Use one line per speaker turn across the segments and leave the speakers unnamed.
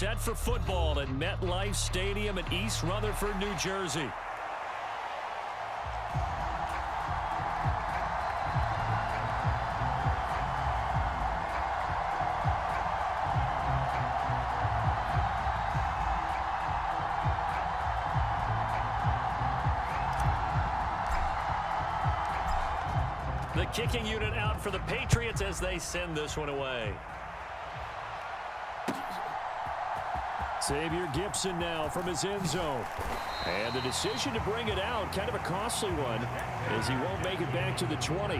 set for football at MetLife Stadium in East Rutherford, New Jersey. The kicking unit out for the Patriots as they send this one away. Xavier Gipson now from his end zone. And the decision to bring it out, kind of a costly one, as he won't make it back to the 20.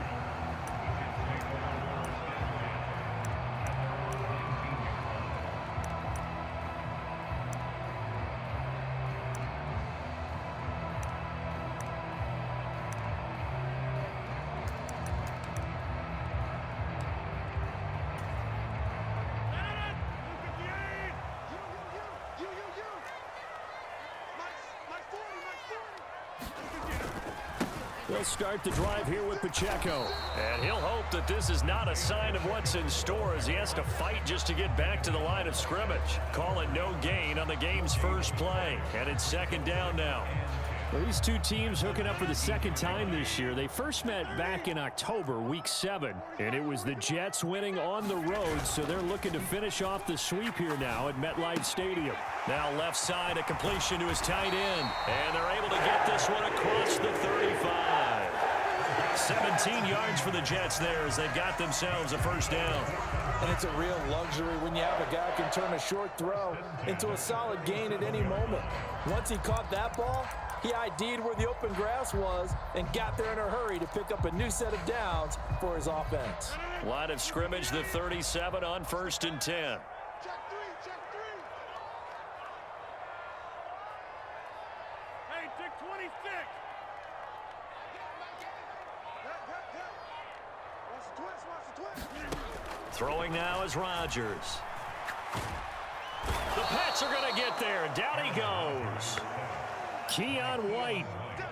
They'll start the drive here with Pacheco. And he'll hope that this is not a sign of what's in store as he has to fight just to get back to the line of scrimmage. Call it no gain on the game's first play. And it's second down now. Well, these two teams hooking up for the second time this year. They first met back in October, Week 7. And it was the Jets winning on the road, so they're looking to finish off the sweep here now at MetLife Stadium. Now left side, a completion to his tight end. And they're able to get this one across the 35. 17 yards for the Jets there as they've got themselves a first down.
And it's a real luxury when you have a guy who can turn a short throw into a solid gain at any moment. Once he caught that ball, he ID'd where the open grass was and got there in a hurry to pick up a new set of downs for his offense.
Line of scrimmage, the 37 on 1st and 10.
Check three. Hey, take 26. Watch the twist.
Throwing now is Rodgers. The Pats are going to get there. Down he goes. Keon White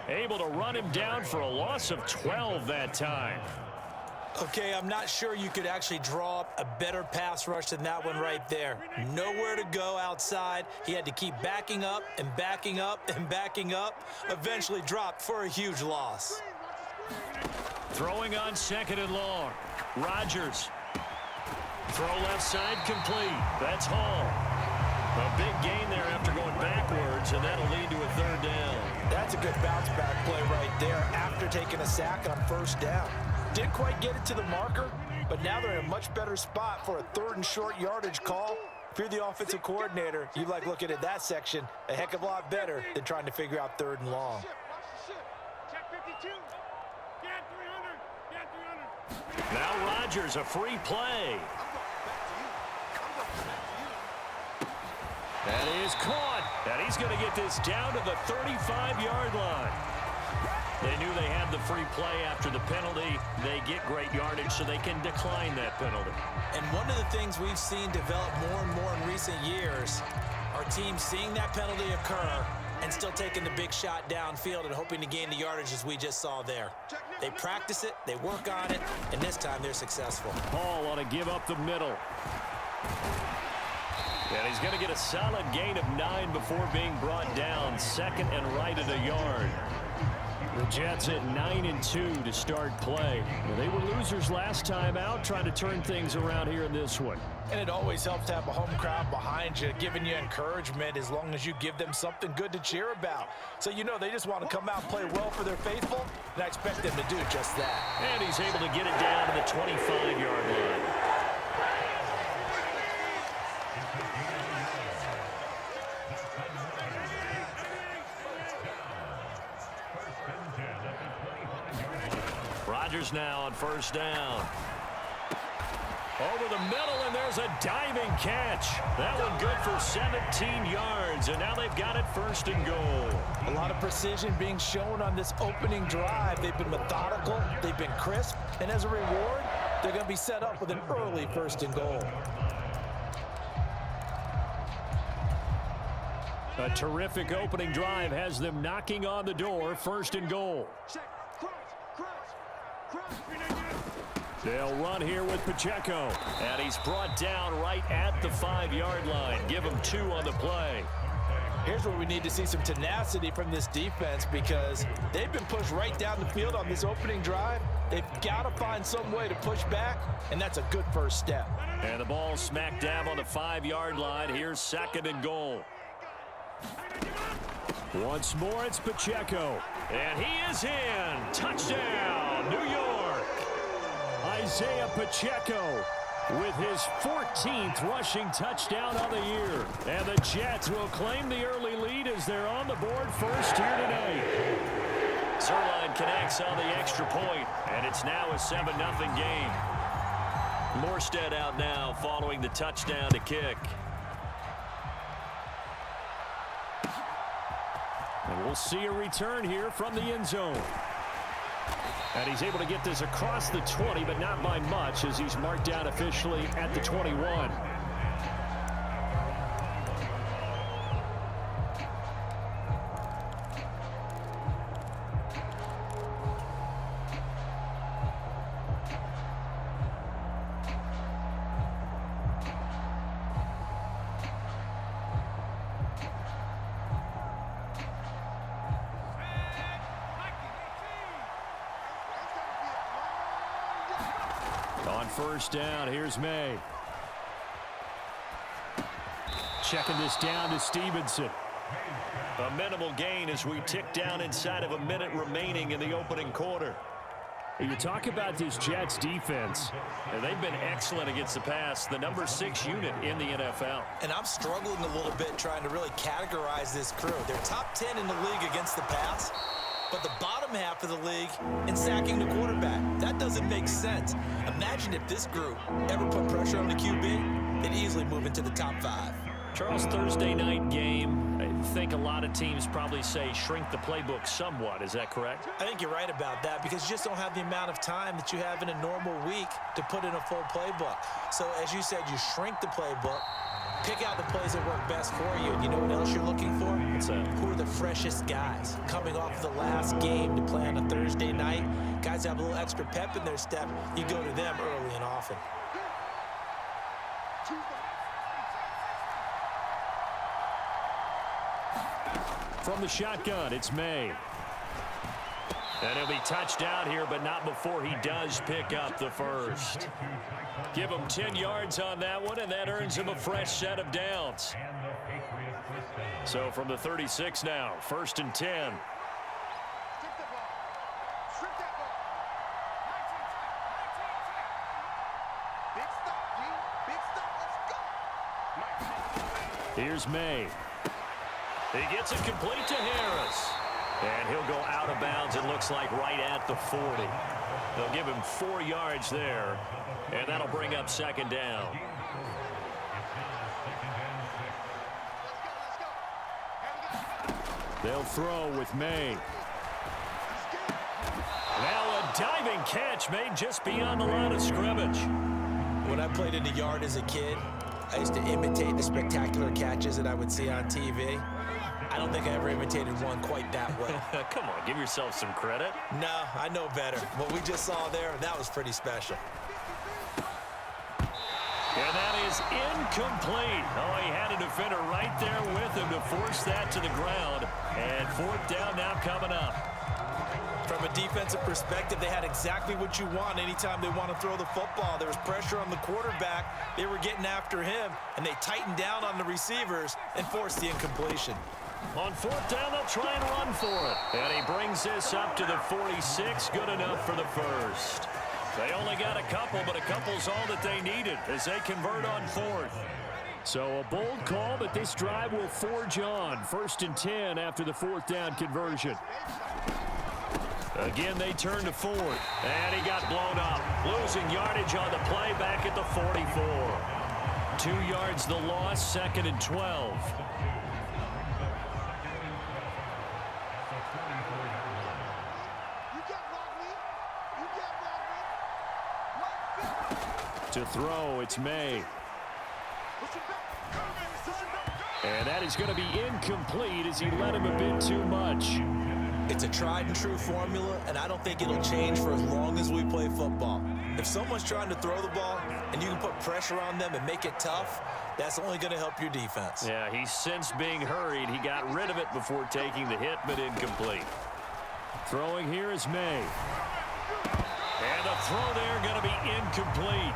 able to run him down for a loss of 12 that time.
Okay, I'm not sure you could actually draw up a better pass rush than that one right there. Nowhere to go outside. He had to keep backing up and backing up and backing up. Eventually dropped for a huge loss.
Throwing on 2nd and long. Rodgers. Throw left side complete. That's Hall. A big gain there after going backwards, and that'll lead to a 3rd down.
That's a good bounce back play right there after taking a sack on 1st down. Didn't quite get it to the marker, but now they're in a much better spot for a 3rd and short yardage call. If you're the offensive coordinator, you like looking at that section a heck of a lot better than trying to figure out 3rd and long.
Check 52. Get 300.
Now Rodgers, a free play. That is caught, and he's going to get this down to the 35-yard line. They knew they had the free play after the penalty. They get great yardage, so they can decline that penalty.
And one of the things we've seen develop more and more in recent years are teams seeing that penalty occur and still taking the big shot downfield and hoping to gain the yardage as we just saw there. They practice it, they work on it, and this time they're successful.
Hall on to give up the middle. And he's going to get a solid gain of 9 before being brought down. 2nd and right at a yard. The Jets at 9-2 to start play. Well, they were losers last time out, trying to turn things around here in this one.
And it always helps to have a home crowd behind you, giving you encouragement as long as you give them something good to cheer about. So you know they just want to come out and play well for their faithful, and I expect them to do just that.
And he's able to get it down to the 25-yard line. Rodgers now on 1st down. Over the middle, and there's a diving catch. That one good for 17 yards, and now they've got it 1st and goal.
A lot of precision being shown on this opening drive. They've been methodical, they've been crisp, and as a reward, they're going to be set up with an early 1st and goal.
A terrific opening drive has them knocking on the door, 1st and goal. They'll run here with Pacheco. And he's brought down right at the 5-yard line. Give him 2 on the play.
Here's where we need to see some tenacity from this defense because they've been pushed right down the field on this opening drive. They've got to find some way to push back, and that's a good first step.
And the ball smack dab on the 5-yard line. Here's 2nd and goal. Once more, it's Pacheco. And he is in. Touchdown, New York. Isaiah Pacheco with his 14th rushing touchdown of the year. And the Jets will claim the early lead as they're on the board first here tonight. Zerline connects on the extra point, and it's now a 7-0 game. Morstead out now following the touchdown to kick. And we'll see a return here from the end zone. And he's able to get this across the 20, but not by much as he's marked down officially at the 21. On first down, here's May. Checking this down to Stevenson. A minimal gain as we tick down inside of a minute remaining in the opening quarter. You talk about this Jets defense, and they've been excellent against the pass, the number 6 unit in the NFL.
And I'm struggling a little bit trying to really categorize this crew. They're top 10 in the league against the pass, but the bottom half of the league in sacking the quarterback. That doesn't make sense. Imagine if this group ever put pressure on the QB, they'd easily move into the top 5.
Charles, Thursday night game, I think a lot of teams probably say shrink the playbook somewhat. Is that correct?
I think you're right about that because you just don't have the amount of time that you have in a normal week to put in a full playbook. So as you said, you shrink the playbook, pick out the plays that work best for you, and you know what else you're looking for?
What's that?
Who are the freshest guys coming off of the last game to play on a Thursday night? Guys have a little extra pep in their step. You go to them early and often.
From the shotgun, it's May. And he'll be touched down here, but not before he does pick up the first. Give him 10 yards on that one, and that earns him a fresh set of downs. So from the 36 now, 1st and 10. Here's May. He gets it complete to Harris. And he'll go out of bounds, it looks like, right at the 40. They'll give him 4 yards there, and that'll bring up 2nd down. They'll throw with May. Now a diving catch made just beyond the line of scrimmage.
When I played in the yard as a kid, I used to imitate the spectacular catches that I would see on TV. I don't think I ever imitated one quite that well.
Come on, give yourself some credit.
No, I know better. What we just saw there, that was pretty special.
And that is incomplete. Oh, he had a defender right there with him to force that to the ground. And 4th down now coming up.
From a defensive perspective, they had exactly what you want anytime they want to throw the football. There was pressure on the quarterback. They were getting after him, and they tightened down on the receivers and forced the incompletion.
On 4th down, they'll try and run for it. And he brings this up to the 46. Good enough for the first. They only got a couple, but a couple's all that they needed as they convert on 4th. So a bold call, but this drive will forge on. 1st and 10 after the 4th down conversion. Again, they turn to 4th. And he got blown up. Losing yardage on the play back at the 44. 2 yards the loss, 2nd and 12. To throw, it's May. And that is going to be incomplete as he led him a bit too much.
It's a tried and true formula, and I don't think it'll change for as long as we play football. If someone's trying to throw the ball and you can put pressure on them and make it tough, that's only going to help your defense.
Yeah, he's since being hurried. He got rid of it before taking the hit, but incomplete. Throwing here is May. And the throw there going to be incomplete.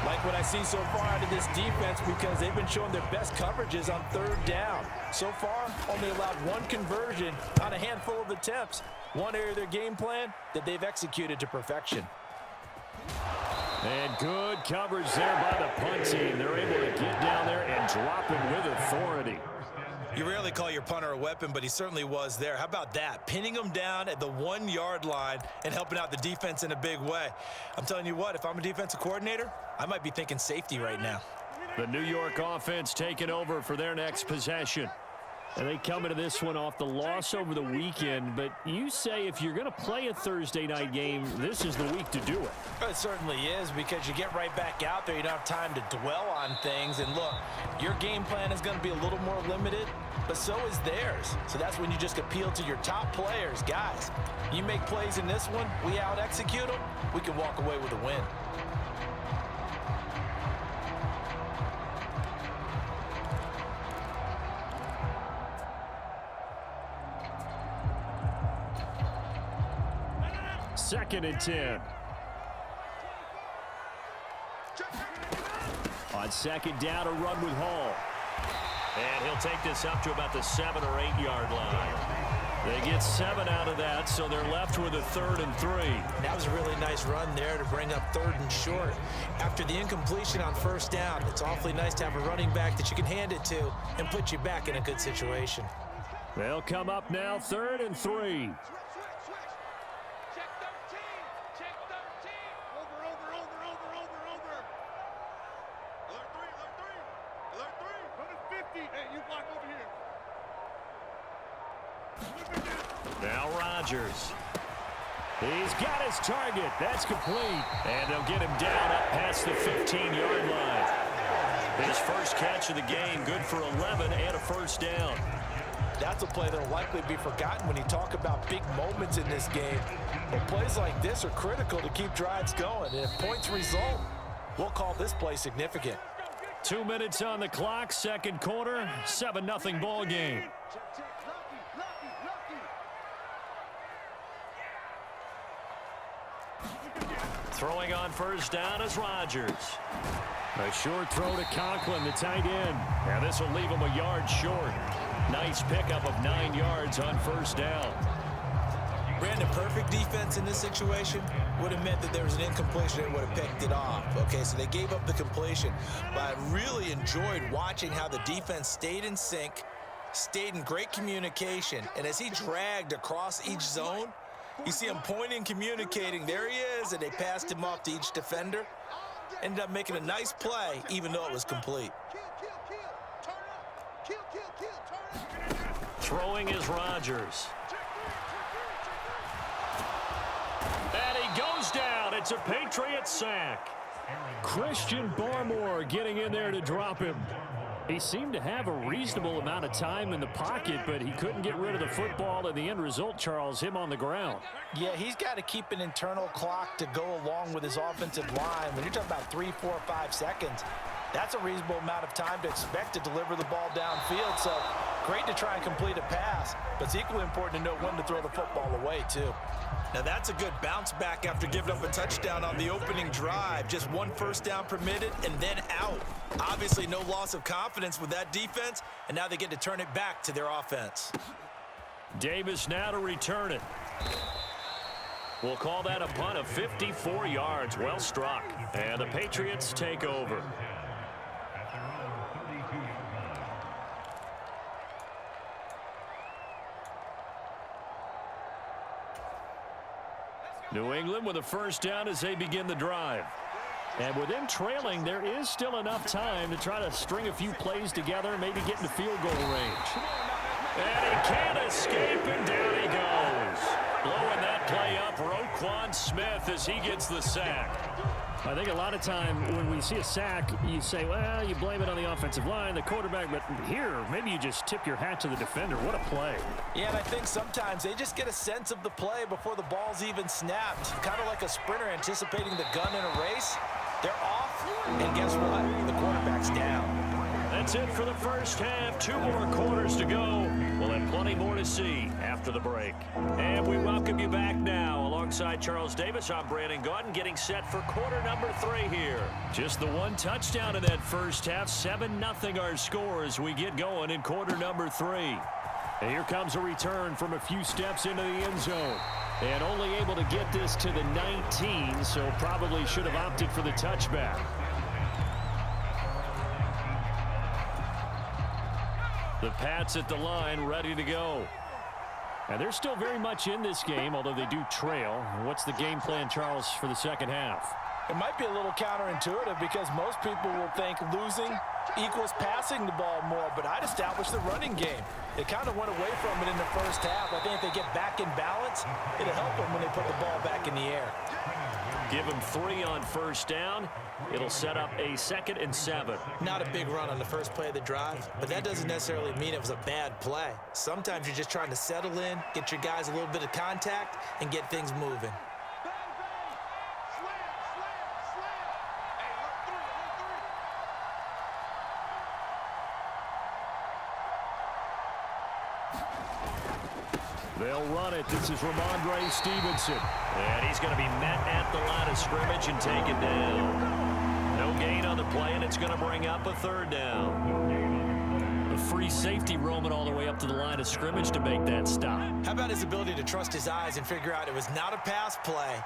Like what I see so far out of this defense, because they've been showing their best coverages on third down. So far, only allowed one conversion on a handful of attempts. One area of their game plan that they've executed to perfection.
And good coverage there by the punt team. They're able to get down there and drop him with authority.
You rarely call your punter a weapon, but he certainly was there. How about that? Pinning him down at the 1-yard line and helping out the defense in a big way. I'm telling you what, if I'm a defensive coordinator, I might be thinking safety right now.
The New York offense taking over for their next possession. And they come into this one off the loss over the weekend, but you say if you're going to play a Thursday night game, this is the week to do it.
It certainly is, because you get right back out there. You don't have time to dwell on things. And look, your game plan is going to be a little more limited, but so is theirs. So that's when you just appeal to your top players. Guys, you make plays in this one, we out-execute them, we can walk away with a win.
Second and 10. On second down, a run with Hall. And he'll take this up to about the 7 or 8 yard line. They get 7 out of that, so they're left with a 3rd and 3.
That was a really nice run there to bring up 3rd and short. After the incompletion on first down, it's awfully nice to have a running back that you can hand it to and put you back in a good situation.
They'll come up now, 3rd and 3. Now Rodgers. He's got his target. That's complete. And they'll get him down up past the 15-yard line. His first catch of the game, good for 11 and a first down.
That's a play that will likely be forgotten when you talk about big moments in this game. But plays like this are critical to keep drives going. And if points result, we'll call this play significant.
2 minutes on the clock, second quarter, 7-0 ball game. Throwing on first down is Rodgers. A short throw to Conklin, the tight end. Now this will leave him a yard short. Nice pickup of 9 yards on first down.
Brandon, perfect defense in this situation would have meant that there was an incompletion and would have picked it off. Okay, so they gave up the completion. But I really enjoyed watching how the defense stayed in sync, stayed in great communication, and as he dragged across each zone, you see him pointing, communicating. There he is, and they passed him off to each defender. Ended up making a nice play, even though it was complete.
Throwing is Rodgers. And he goes down. It's a Patriots sack. Christian Barmore getting in there to drop him. He seemed to have a reasonable amount of time in the pocket, but he couldn't get rid of the football, and the end result, Charles, him on the ground.
Yeah, he's got to keep an internal clock to go along with his offensive line. When you're talking about 3, 4, 5 seconds, that's a reasonable amount of time to expect to deliver the ball downfield. So great to try and complete a pass, but it's equally important to know when to throw the football away, too. Now that's a good bounce back after giving up a touchdown on the opening drive. Just 1 first down permitted and then out. Obviously no loss of confidence with that defense, and now they get to turn it back to their offense.
Davis now to return it. We'll call that a punt of 54 yards. Well struck. And the Patriots take over. New England with a first down as they begin the drive. And with them trailing, there is still enough time to try to string a few plays together, maybe get into field goal range. And he can't escape, and down he goes. Blowing that play up, Roquan Smith as he gets the sack. I think a lot of time when we see a sack, you say, well, you blame it on the offensive line, the quarterback, but here, maybe you just tip your hat to the defender. What a play.
Yeah, and I think sometimes they just get a sense of the play before the ball's even snapped. Kind of like a sprinter anticipating the gun in a race. They're off, and guess what? The quarterback's down.
That's it for the first half. 2 more quarters to go. We'll have plenty more to see after the break. And we welcome you back now. Alongside Charles Davis, I'm Brandon Gaudin, getting set for quarter number 3 here. Just the 1 touchdown in that first half. 7-0 our score as we get going in quarter number 3. And here comes a return from a few steps into the end zone. And only able to get this to the 19, so probably should have opted for the touchback. The Pats at the line, ready to go. And they're still very much in this game, although they do trail. What's the game plan, Charles, for the second half?
It might be a little counterintuitive because most people will think losing equals passing the ball more, but I'd establish the running game. They kind of went away from it in the first half. I think if they get back in balance, it'll help them when they put the ball back in the air.
Give them 3 on first down. It'll set up a 2nd and 7.
Not a big run on the first play of the drive, but that doesn't necessarily mean it was a bad play. Sometimes you're just trying to settle in, get your guys a little bit of contact, and get things moving.
They'll run it. This is Ramondre Stevenson. And he's going to be met at the line of scrimmage and taken down. No gain on the play, and it's going to bring up a 3rd down. A free safety roaming all the way up to the line of scrimmage to make that stop.
How about his ability to trust his eyes and figure out it was not a pass play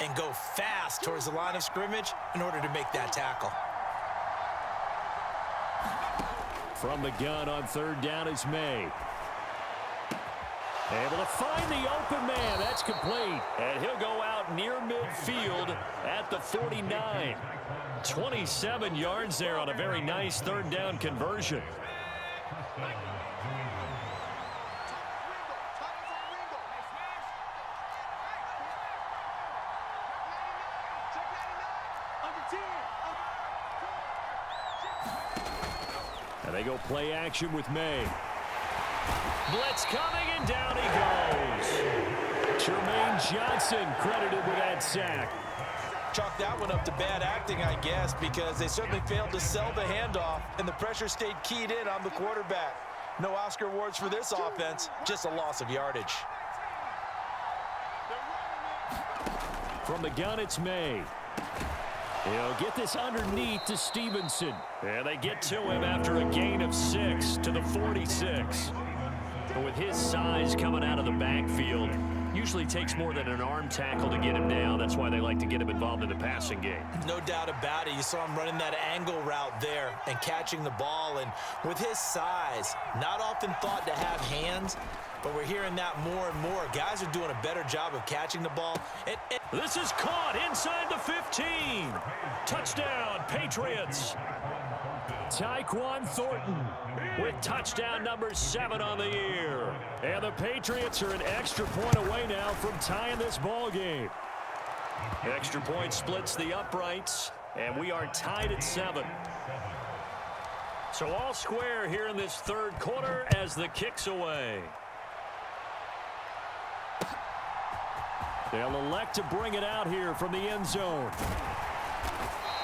and go fast towards the line of scrimmage in order to make that tackle.
From the gun on 3rd down is May. Able to find the open man. That's complete. And he'll go out near midfield at the 49. 27 yards there on a very nice 3rd down conversion. And they go play action with May. Blitz coming, and down he goes. Jermaine Johnson credited with that sack.
Chalk that one up to bad acting, I guess, because they certainly failed to sell the handoff, and the pressure stayed keyed in on the quarterback. No Oscar awards for this offense, just a loss of yardage.
From the gun, it's May. He'll get this underneath to Stevenson. And they get to him after a gain of 6 to the 46. But with his size coming out of the backfield, usually takes more than an arm tackle to get him down. That's why they like to get him involved in the passing game.
No doubt about it. You saw him running that angle route there and catching the ball. And with his size, not often thought to have hands, but we're hearing that more and more. Guys are doing a better job of catching the ball.
This is caught inside the 15. Touchdown, Patriots. Tyquan Thornton with touchdown number 7 on the year. And the Patriots are an extra point away now from tying this ball game. Extra point splits the uprights, and we are tied at 7. So all square here in this 3rd quarter as the kick's away. They'll elect to bring it out here from the end zone.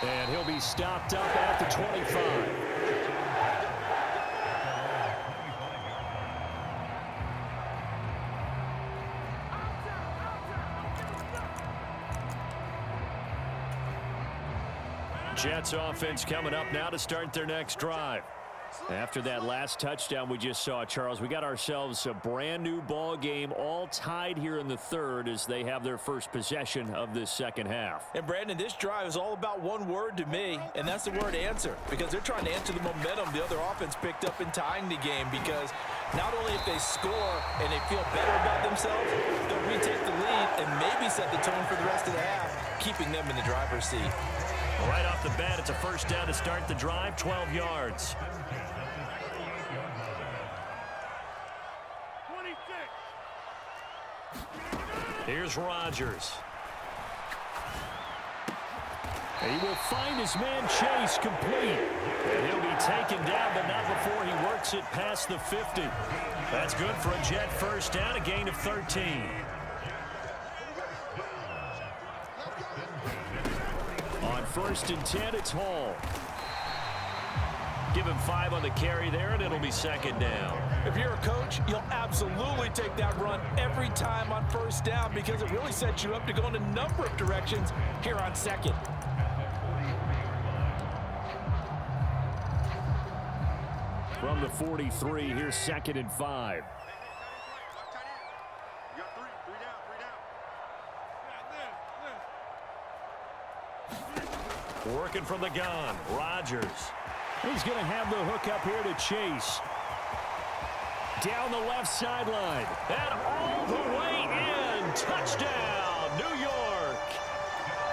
And he'll be stopped up at the 25. Jets offense coming up now to start their next drive. After that last touchdown we just saw, Charles, we got ourselves a brand new ball game, all tied here in the 3rd as they have their first possession of this second half.
And Brandon, this drive is all about one word to me, and that's the word answer, because they're trying to answer the momentum the other offense picked up in tying the game, because not only if they score and they feel better about themselves, they'll retake the lead and maybe set the tone for the rest of the half, keeping them in the driver's seat.
Right off the bat, it's a first down to start the drive, 12 yards.
26.
Here's Rodgers. He will find his man Chase complete. And he'll be taken down, but not before he works it past the 50. That's good for a Jet first down, a gain of 13. On 1st and 10, it's Hall. Give him 5 on the carry there, and it'll be 2nd down.
If you're a coach, you'll absolutely take that run every time on 1st down because it really sets you up to go in a number of directions here on 2nd.
From the 43, here's 2nd and 5.
You got three down.
Working from the gun, Rodgers. He's going to have the hook up here to Chase. Down the left sideline. And all the way in. Touchdown, New York.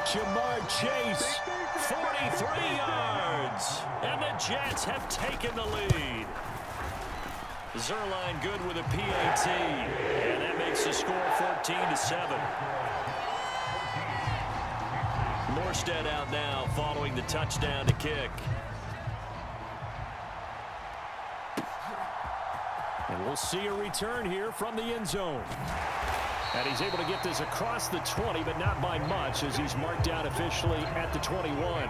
Jamar Chase, 43 yards. And the Jets have taken the lead. Zerline good with a PAT. And that makes the score 14-7. Morstead out now following the touchdown to kick. And we'll see a return here from the end zone. And he's able to get this across the 20, but not by much as he's marked down officially at the 21.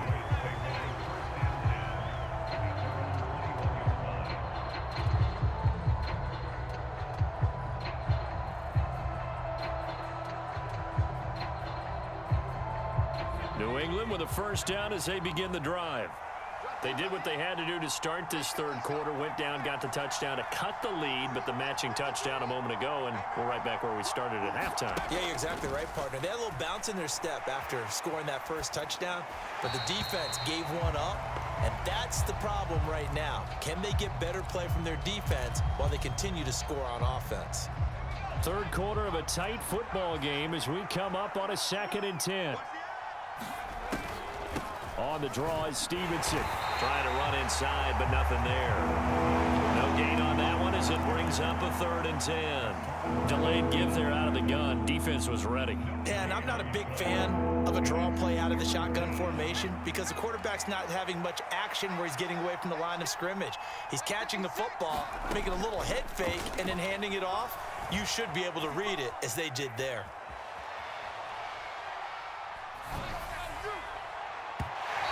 New England with a first down as they begin the drive. They did what they had to do to start this 3rd quarter, went down, got the touchdown to cut the lead, but the matching touchdown a moment ago, and we're right back where we started at halftime.
Yeah, you're exactly right, partner. They had a little bounce in their step after scoring that first touchdown, but the defense gave one up, and that's the problem right now. Can they get better play from their defense while they continue to score on offense?
3rd quarter of a tight football game as we come up on a 2nd and 10. On the draw is Stevenson. Trying to run inside, but nothing there. No gain on that one as it brings up a 3rd and 10. Delayed give there out of the gun. Defense was ready.
Yeah, and I'm not a big fan of a draw play out of the shotgun formation because the quarterback's not having much action where he's getting away from the line of scrimmage. He's catching the football, making a little head fake, and then handing it off. You should be able to read it as they did there.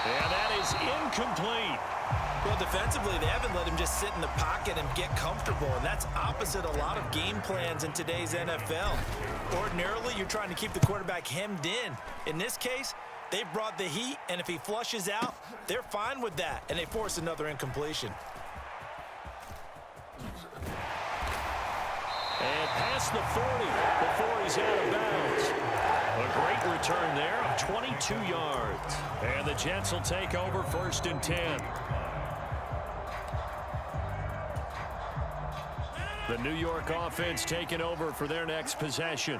And that is incomplete.
Well, defensively, they haven't let him just sit in the pocket and get comfortable, and that's opposite a lot of game plans in today's NFL. Ordinarily, you're trying to keep the quarterback hemmed in. In this case, they brought the heat, and if he flushes out, they're fine with that, and they force another incompletion.
And past the 40 before he's out of bounds. A great return there of 22 yards. And the Jets will take over 1st and 10. The New York offense taking over for their next possession.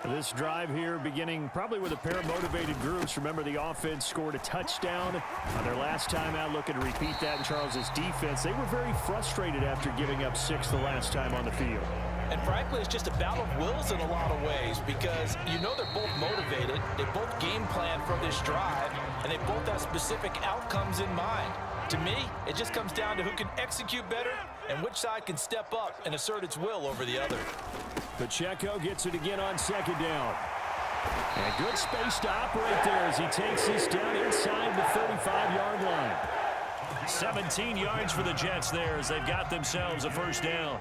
This drive here beginning probably with a pair of motivated groups. Remember, the offense scored a touchdown on their last time out, looking to repeat that in Charles's defense. They were very frustrated after giving up 6 the last time on the field.
And frankly, it's just a battle of wills in a lot of ways because you know they're both motivated, they both game plan for this drive, and they both have specific outcomes in mind. To me, it just comes down to who can execute better and which side can step up and assert its will over the other.
Pacheco gets it again on 2nd down. And good space to operate there as he takes this down inside the 35-yard line. 17 yards for the Jets there as they've got themselves a first down.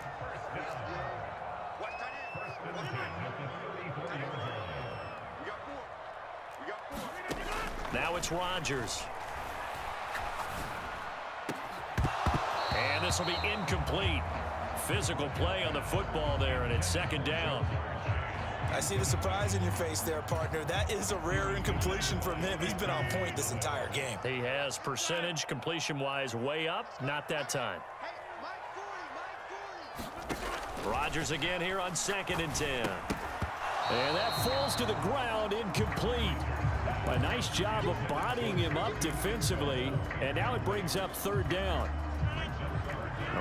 Now it's Rodgers. And this will be incomplete. Physical play on the football there, and it's 2nd down.
I see the surprise in your face there, partner. That is a rare incompletion from him. He's been on point this entire game.
He has percentage completion-wise way up. Not that time. Rodgers again here on 2nd and 10. And that falls to the ground, incomplete. A nice job of bodying him up defensively, and now it brings up 3rd down.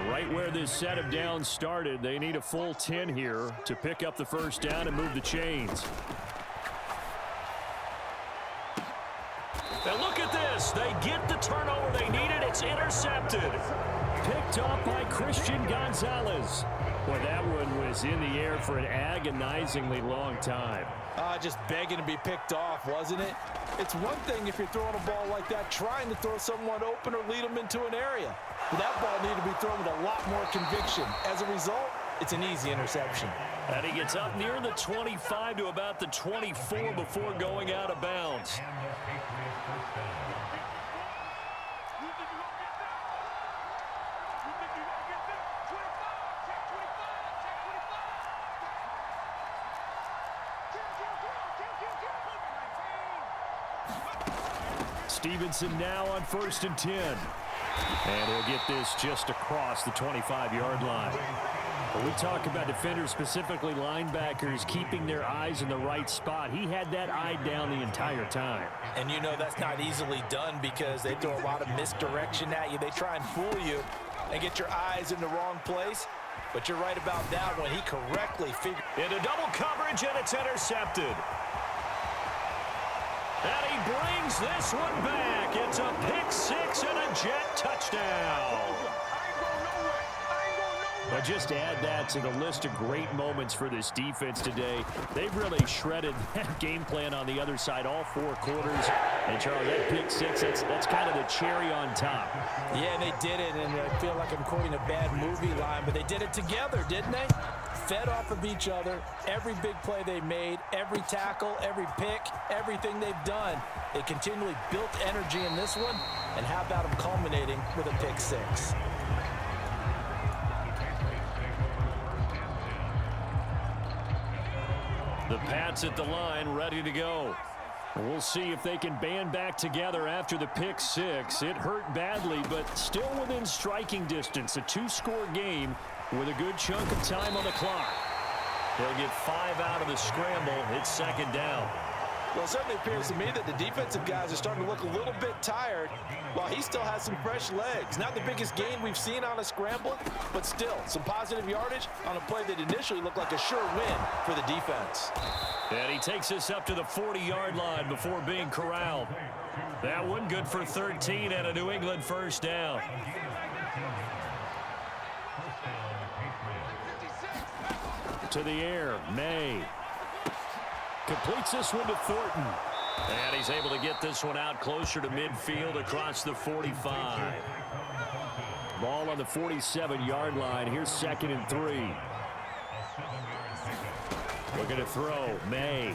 Right where this set of downs started, they need a full 10 here to pick up the first down and move the chains. And look at Patriots, they get the turnover they needed. It's intercepted. Picked off by Christian Gonzalez. Well, that one was in the air for an agonizingly long time.
Just begging to be picked off, wasn't it? It's one thing if you're throwing a ball like that, trying to throw someone open or lead them into an area. But that ball needed to be thrown with a lot more conviction. As a result, it's an easy interception.
And he gets up near the 25 to about the 24 before going out of bounds. Stevenson now on 1st and 10. And he'll get this just across the 25-yard line. When we talk about defenders, specifically linebackers, keeping their eyes in the right spot, he had that eye down the entire time.
And you know that's not easily done because they throw a lot of misdirection at you. They try and fool you and get your eyes in the wrong place. But you're right about that one. He correctly figured.
Into double coverage, and it's intercepted. And he brings this one back. It's a pick six and a Jet touchdown. But just add that to the list of great moments for this defense today. They've really shredded that game plan on the other side all 4 quarters. And, Charles, that pick six, that's kind of the cherry on top.
Yeah, they did it, and I feel like I'm quoting a bad movie line, but they did it together, didn't they? Fed off of each other, every big play they made, every tackle, every pick, everything they've done. They continually built energy in this one, and how about them culminating with a pick six?
The Pats at the line, ready to go. We'll see if they can band back together after the pick six. It hurt badly, but still within striking distance. A 2-score game with a good chunk of time on the clock. They'll get 5 out of the scramble. It's 2nd down.
Well, it certainly appears to me that the defensive guys are starting to look a little bit tired while he still has some fresh legs. Not the biggest gain we've seen on a scramble, but still some positive yardage on a play that initially looked like a sure win for the defense.
And he takes us up to the 40-yard line before being corralled. That one good for 13 and a New England 1st down. To the air, May. Completes this one to Thornton. And he's able to get this one out closer to midfield across the 45. Ball on the 47-yard line. Here's 2nd and 3. Looking to throw, May.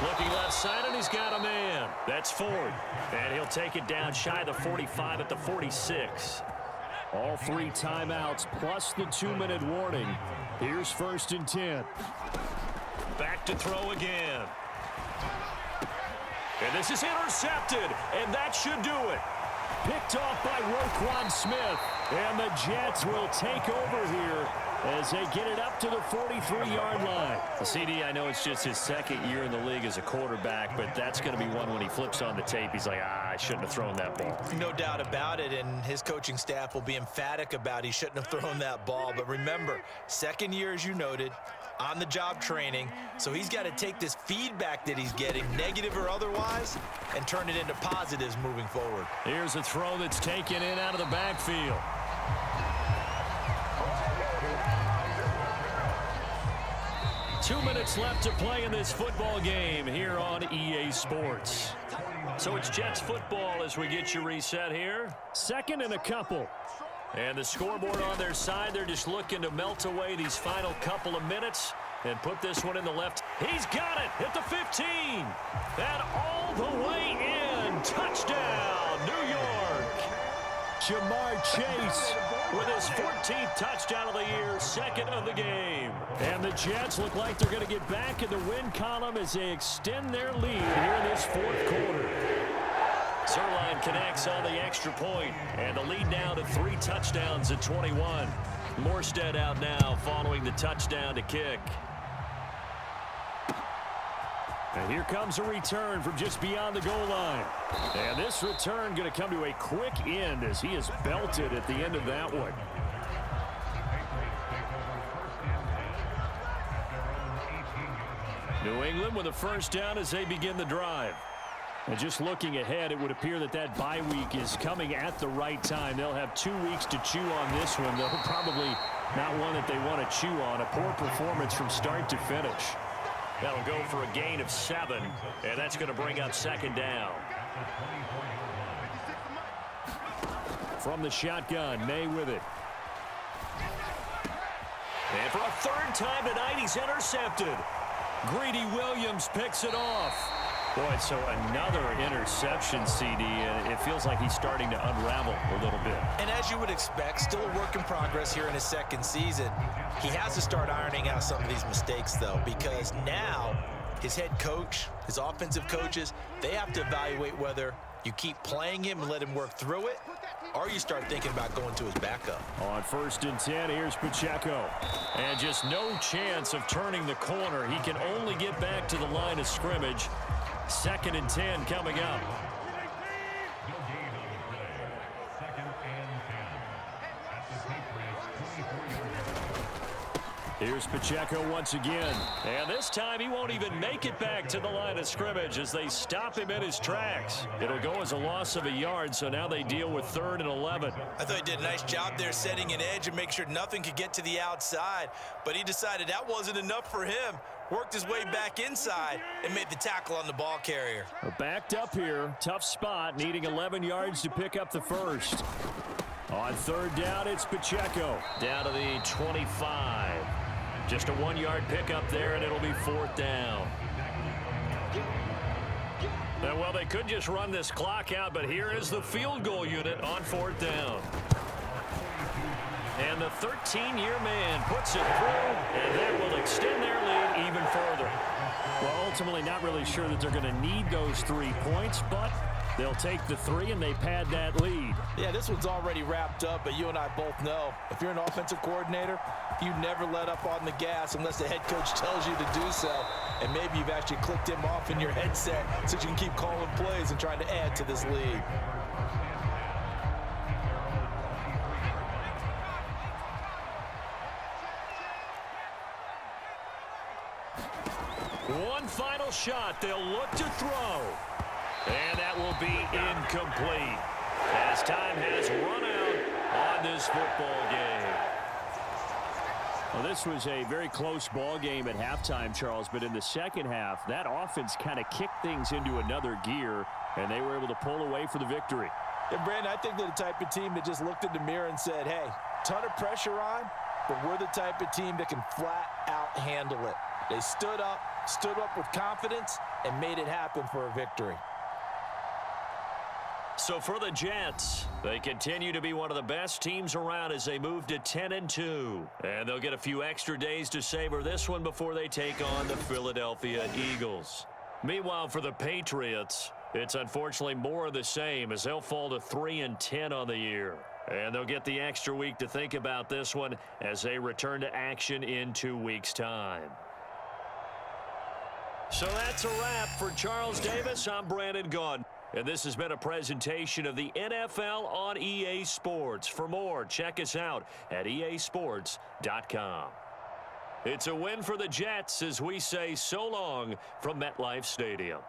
Looking left side, and he's got a man. That's Ford. And he'll take it down shy of the 45 at the 46. All 3 timeouts plus the 2-minute warning. Here's 1st and 10. Back to throw again. And this is intercepted, and that should do it. Picked off by Roquan Smith. And the Jets will take over here as they get it up to the 43-yard line. CD, I know it's just his 2nd year in the league as a quarterback, but that's going to be one when he flips on the tape. He's like, I shouldn't have thrown that ball.
No doubt about it, and his coaching staff will be emphatic about he shouldn't have thrown that ball. But remember, 2nd year, as you noted, on-the-job training, so he's got to take this feedback that he's getting, negative or otherwise, and turn it into positives moving forward.
Here's a throw that's taken in out of the backfield. Two minutes left to play in this football game here on EA Sports. So it's Jets football as we get you reset here. 2nd and a couple. And the scoreboard on their side, they're just looking to melt away these final couple of minutes and put this one in the left. He's got it at the 15. And all the way in. Touchdown, New York. Jamar Chase with his 14th touchdown of the year, 2nd of the game. And the Jets look like they're going to get back in the win column as they extend their lead here in this 4th quarter. Zerline connects on the extra point, and the lead now to 3 touchdowns at 21. Morstead out now following the touchdown to kick. And here comes a return from just beyond the goal line. And this return going to come to a quick end as he is belted at the end of that one. New England with a 1st down as they begin the drive. And just looking ahead, it would appear that that bye week is coming at the right time. They'll have 2 weeks to chew on this one, though probably not one that they want to chew on. A poor performance from start to finish. That'll go for a gain of 7, and that's going to bring up second down. From the shotgun, May with it. And for a third time tonight, he's intercepted. Greedy Williams picks it off. Boy, so another interception, CD, and it feels like he's starting to unravel a little bit.
And as you would expect, still a work in progress here in his second season. He has to start ironing out some of these mistakes, though, because now his head coach, his offensive coaches, they have to evaluate whether you keep playing him and let him work through it, or you start thinking about going to his backup.
On 1st and 10, here's Pacheco. And just no chance of turning the corner. He can only get back to the line of scrimmage. 2nd and 10 coming up. Here's Pacheco once again. And this time he won't even make it back to the line of scrimmage as they stop him in his tracks. It'll go as a loss of a yard, so now they deal with 3rd and 11.
I thought he did a nice job there setting an edge and make sure nothing could get to the outside. But he decided that wasn't enough for him. Worked his way back inside and made the tackle on the ball carrier.
Backed up here. Tough spot, needing 11 yards to pick up the first. On 3rd down, it's Pacheco. Down to the 25. Just a 1-yard pickup there, and it'll be 4th down. Well, they could just run this clock out, but here is the field goal unit on 4th down. And the 13-year man puts it through, and that will extend their lead even further. Well, ultimately not really sure that they're going to need those 3 points, but they'll take the 3 and they pad that lead.
Yeah, this one's already wrapped up, but you and I both know if you're an offensive coordinator, you never let up on the gas unless the head coach tells you to do so. And maybe you've actually clicked him off in your headset so you can keep calling plays and trying to add to this lead.
One final shot. They'll look to throw. And that will be incomplete as time has run out on this football game. Well, this was a very close ball game at halftime, Charles, but in the second half, that offense kind of kicked things into another gear, and they were able to pull away for the victory.
And, Brandon, I think they're the type of team that just looked in the mirror and said, hey, ton of pressure on, but we're the type of team that can flat out handle it. They stood up with confidence, and made it happen for a victory.
So for the Jets, they continue to be one of the best teams around as they move to 10-2. And they'll get a few extra days to savor this one before they take on the Philadelphia Eagles. Meanwhile, for the Patriots, it's unfortunately more of the same as they'll fall to 3-10 on the year. And they'll get the extra week to think about this one as they return to action in 2 weeks' time. So that's a wrap for Charles Davis. I'm Brandon Gunn. And this has been a presentation of the NFL on EA Sports. For more, check us out at easports.com. It's a win for the Jets as we say so long from MetLife Stadium.